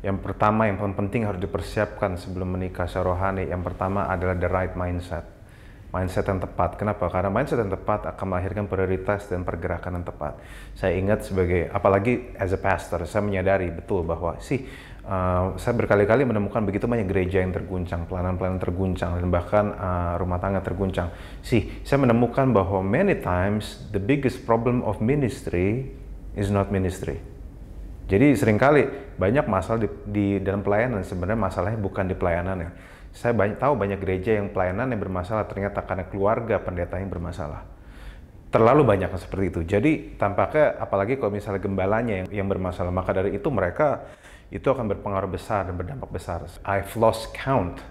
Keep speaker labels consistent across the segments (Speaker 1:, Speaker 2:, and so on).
Speaker 1: Yang pertama, yang paling penting harus dipersiapkan sebelum menikah secara rohani. Yang pertama adalah the right mindset. Mindset yang tepat. Kenapa? Karena mindset yang tepat akan melahirkan prioritas dan pergerakan yang tepat. Saya ingat sebagai, apalagi as a pastor, saya menyadari betul bahwa saya berkali-kali menemukan begitu banyak gereja yang terguncang, pelayanan-pelayanan terguncang, dan bahkan rumah tangga terguncang. Saya menemukan bahwa many times the biggest problem of ministry is not ministry. Jadi seringkali banyak masalah di dalam pelayanan, sebenarnya masalahnya bukan di pelayanannya. Saya tahu banyak gereja yang pelayanan yang bermasalah ternyata karena keluarga pendeta yang bermasalah. Terlalu banyak seperti itu. Jadi tampaknya apalagi kalau misalnya gembalanya yang bermasalah, maka dari itu mereka itu akan berpengaruh besar dan berdampak besar. I've lost count.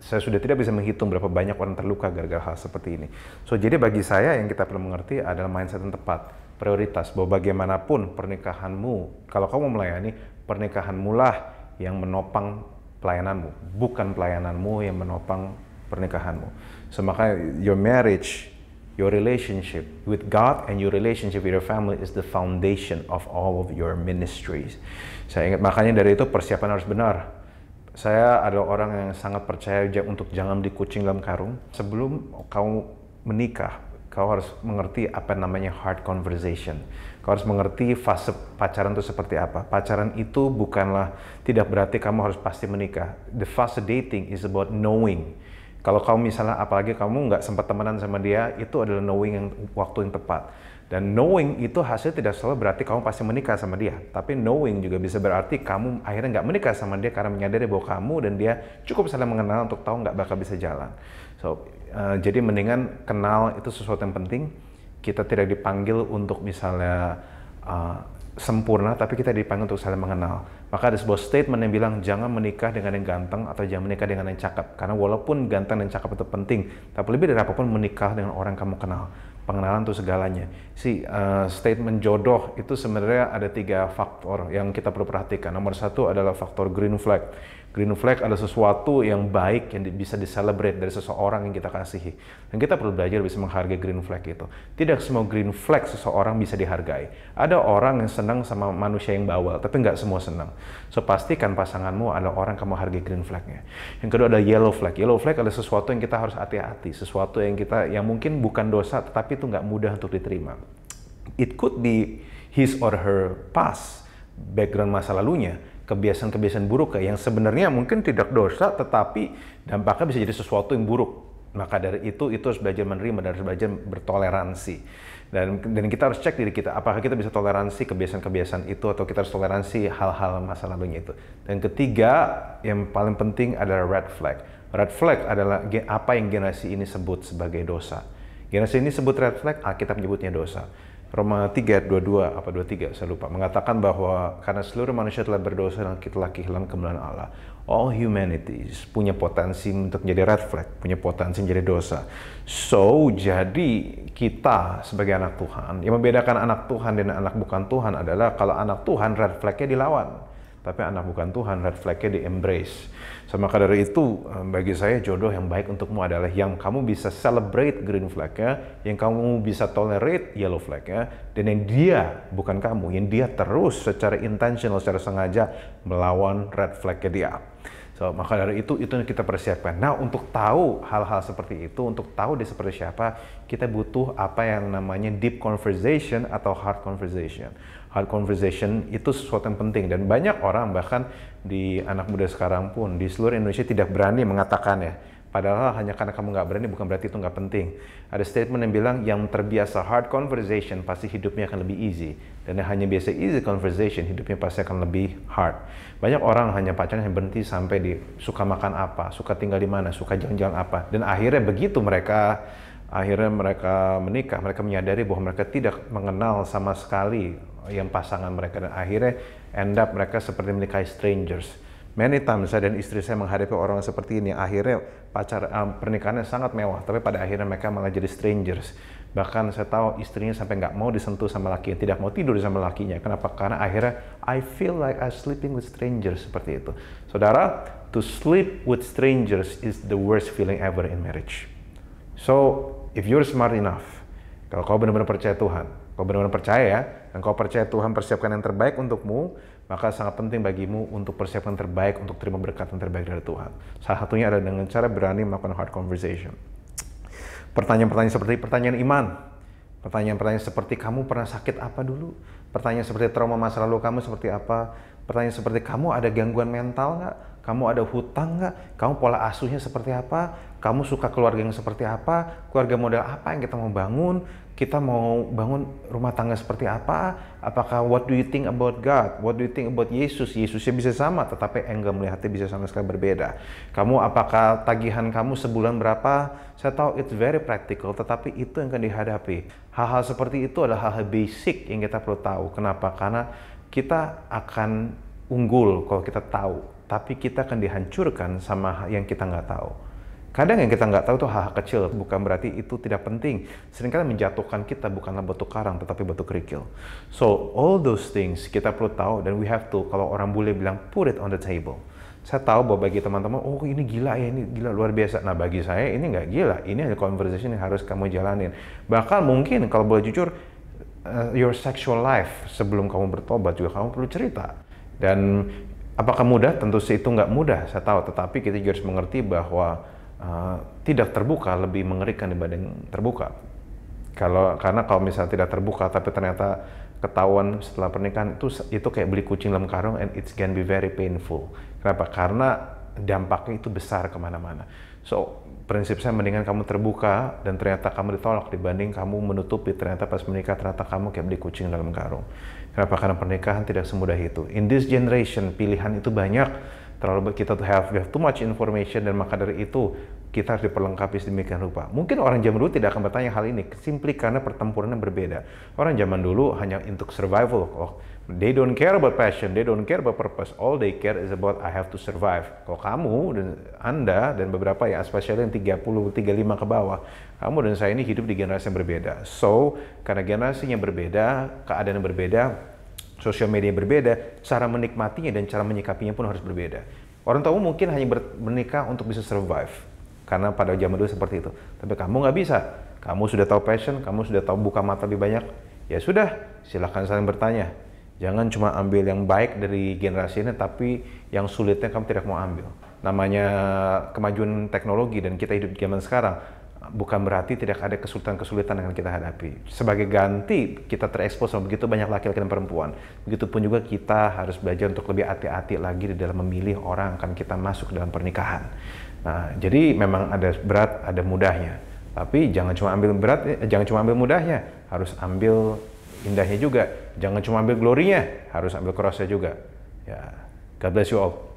Speaker 1: Saya sudah tidak bisa menghitung berapa banyak orang terluka gara-gara hal seperti ini. Jadi bagi saya yang kita perlu mengerti adalah mindset yang tepat. Prioritas bahwa bagaimanapun pernikahanmu, kalau kamu melayani, pernikahanmu lah yang menopang pelayananmu, bukan pelayananmu yang menopang pernikahanmu. Maka your marriage, your relationship with God and your relationship with your family is the foundation of all of your ministries. Saya ingat, makanya dari itu persiapan harus benar. Saya adalah orang yang sangat percaya untuk jangan dikucing dalam karung. Sebelum kamu menikah, kau harus mengerti apa namanya hard conversation. Kau harus mengerti fase pacaran itu seperti apa. Pacaran itu bukanlah, tidak berarti kamu harus pasti menikah. The fase dating is about knowing. Kalau kamu misalnya, apalagi kamu nggak sempat temenan sama dia, itu adalah knowing yang waktu yang tepat. Dan knowing itu hasil tidak selalu berarti kamu pasti menikah sama dia. Tapi knowing juga bisa berarti kamu akhirnya nggak menikah sama dia karena menyadari bahwa kamu dan dia cukup saling mengenal untuk tahu nggak bakal bisa jalan. Jadi mendingan kenal, itu sesuatu yang penting. Kita tidak dipanggil untuk misalnya sempurna, tapi kita dipanggil untuk saling mengenal. Maka ada sebuah statement yang bilang jangan menikah dengan yang ganteng atau jangan menikah dengan yang cakep. Karena walaupun ganteng dan cakep itu penting, tapi lebih dari apapun menikah dengan orang kamu kenal. Pengenalan itu segalanya. Statement jodoh itu sebenarnya ada 3 faktor yang kita perlu perhatikan. Nomor 1 adalah faktor green flag. Green flag adalah sesuatu yang baik yang bisa diselebrate dari seseorang yang kita kasihi. Dan kita perlu belajar bisa menghargai green flag itu. Tidak semua green flag seseorang bisa dihargai. Ada orang yang senang sama manusia yang bawel, tapi nggak semua senang. Pastikan pasanganmu adalah orang kamu hargai green flagnya. Yang kedua ada yellow flag. Yellow flag adalah sesuatu yang kita harus hati-hati. Sesuatu yang mungkin bukan dosa, tetapi itu nggak mudah untuk diterima. It could be his or her past, background masa lalunya, kebiasaan-kebiasaan buruk yang sebenarnya mungkin tidak dosa, tetapi dampaknya bisa jadi sesuatu yang buruk. Maka dari itu harus belajar menerima dan harus belajar bertoleransi. Dan kita harus cek diri kita, apakah kita bisa toleransi kebiasaan-kebiasaan itu atau kita harus toleransi hal-hal masa lalunya itu. Dan ketiga, yang paling penting adalah red flag. Red flag adalah apa yang generasi ini sebut sebagai dosa. Generasi ini sebut red flag, Alkitab menyebutnya dosa. Roma 3:22 saya lupa, mengatakan bahwa karena seluruh manusia telah berdosa dan telah kehilangan kemuliaan Allah. All humanity punya potensi untuk menjadi red flag, punya potensi menjadi dosa. Jadi kita sebagai anak Tuhan, yang membedakan anak Tuhan dan anak bukan Tuhan adalah kalau anak Tuhan red flag-nya dilawan. Tapi anak bukan Tuhan, red flag-nya di-embrace. Maka dari itu, bagi saya jodoh yang baik untukmu adalah yang kamu bisa celebrate green flag-nya, yang kamu bisa tolerate yellow flag-nya, dan yang dia, bukan kamu, yang dia terus secara intentional, secara sengaja melawan red flag-nya dia. Maka dari itu yang kita persiapkan. Nah, untuk tahu hal-hal seperti itu, untuk tahu dia seperti siapa, kita butuh apa yang namanya deep conversation atau hard conversation. Hard conversation itu sesuatu yang penting, dan banyak orang bahkan di anak muda sekarang pun di seluruh Indonesia tidak berani mengatakannya. Padahal hanya karena kamu nggak berani bukan berarti itu nggak penting. Ada statement yang bilang yang terbiasa hard conversation pasti hidupnya akan lebih easy. Dan yang hanya biasa easy conversation hidupnya pasti akan lebih hard. Banyak orang hanya pacaran yang berhenti sampai di suka makan apa, suka tinggal di mana, suka jalan-jalan apa. Dan akhirnya begitu mereka menikah, mereka menyadari bahwa mereka tidak mengenal sama sekali yang pasangan mereka. Dan akhirnya end up mereka seperti menikahi strangers. Many times saya dan istri saya menghadapi orang seperti ini. Akhirnya pernikahannya sangat mewah, tapi pada akhirnya mereka malah jadi strangers. Bahkan saya tahu istrinya sampai nggak mau disentuh sama laki, tidak mau tidur sama lakinya. Kenapa? Karena akhirnya I feel like I'm sleeping with strangers, seperti itu. Saudara, to sleep with strangers is the worst feeling ever in marriage. So if you're smart enough, Kalau kau benar-benar percaya Tuhan, kau benar-benar percaya ya, dan kau percaya Tuhan persiapkan yang terbaik untukmu, maka sangat penting bagimu untuk persiapkan yang terbaik untuk terima berkat yang terbaik dari Tuhan. Salah satunya adalah dengan cara berani melakukan hard conversation. Pertanyaan-pertanyaan seperti pertanyaan iman, pertanyaan-pertanyaan seperti kamu pernah sakit apa dulu, pertanyaan seperti trauma masa lalu kamu seperti apa, pertanyaan seperti kamu ada gangguan mental nggak, kamu ada hutang nggak, kamu pola asuhnya seperti apa, kamu suka keluarga yang seperti apa, keluarga model apa yang kita mau bangun, kita mau bangun rumah tangga seperti apa, apakah what do you think about God, what do you think about Yesus, Yesusnya bisa sama tetapi angle melihatnya bisa sama sekali berbeda. Kamu apakah tagihan kamu sebulan berapa, saya tahu it's very practical tetapi itu yang akan dihadapi. Hal-hal seperti itu adalah hal-hal basic yang kita perlu tahu. Kenapa? Karena kita akan unggul kalau kita tahu, tapi kita akan dihancurkan sama yang kita nggak tahu. Kadang yang kita nggak tahu itu hal-hal kecil, bukan berarti itu tidak penting. Seringkali menjatuhkan kita bukanlah batu karang, tetapi batu kerikil. So, all those things kita perlu tahu dan we have to, kalau orang bule bilang, put it on the table. Saya tahu bahwa bagi teman-teman, oh ini gila ya, ini gila luar biasa. Nah bagi saya ini nggak gila, ini hanya conversation yang harus kamu jalanin. Bahkan mungkin kalau boleh jujur, your sexual life sebelum kamu bertobat juga kamu perlu cerita. Dan apakah mudah? Tentu itu nggak mudah, saya tahu. Tetapi kita juga harus mengerti bahwa tidak terbuka lebih mengerikan dibanding terbuka. Karena kalau misalnya tidak terbuka tapi ternyata ketahuan setelah pernikahan, itu kayak beli kucing dalam karung and it's can be very painful. Kenapa? Karena dampaknya itu besar kemana-mana. So prinsip saya mendingan kamu terbuka dan ternyata kamu ditolak dibanding kamu menutupi ternyata pas menikah ternyata kamu kayak beli kucing dalam karung. Kenapa? Karena pernikahan tidak semudah itu. In this generation pilihan itu banyak. Terlalu kita we have too much information dan maka dari itu kita harus diperlengkapi sedemikian rupa. Mungkin orang zaman dulu tidak akan bertanya hal ini, simply karena pertempurannya berbeda. Orang zaman dulu hanya untuk survival. Oh, they don't care about passion, they don't care about purpose. All they care is about I have to survive. Kalau kamu dan Anda dan beberapa ya, especially yang 30, 35 ke bawah, kamu dan saya ini hidup di generasi yang berbeda. So, karena generasinya berbeda, keadaan yang berbeda, sosial media berbeda, cara menikmatinya dan cara menyikapinya pun harus berbeda. Orang tua mungkin hanya menikah untuk bisa survive, karena pada zaman dulu seperti itu. Tapi kamu nggak bisa. Kamu sudah tahu passion, kamu sudah tahu buka mata lebih banyak. Ya sudah, silahkan saling bertanya. Jangan cuma ambil yang baik dari generasi ini, tapi yang sulitnya kamu tidak mau ambil. Namanya kemajuan teknologi dan kita hidup di zaman sekarang. Bukan berarti tidak ada kesulitan-kesulitan yang kita hadapi. Sebagai ganti, kita terekspos sama begitu banyak laki-laki dan perempuan. Begitupun juga kita harus belajar untuk lebih hati-hati lagi di dalam memilih orang akan kita masuk dalam pernikahan. Nah, jadi memang ada berat, ada mudahnya. Tapi jangan cuma ambil berat, jangan cuma ambil mudahnya, harus ambil indahnya juga. Jangan cuma ambil glorinya, harus ambil cross-nya juga. Ya, God bless you all.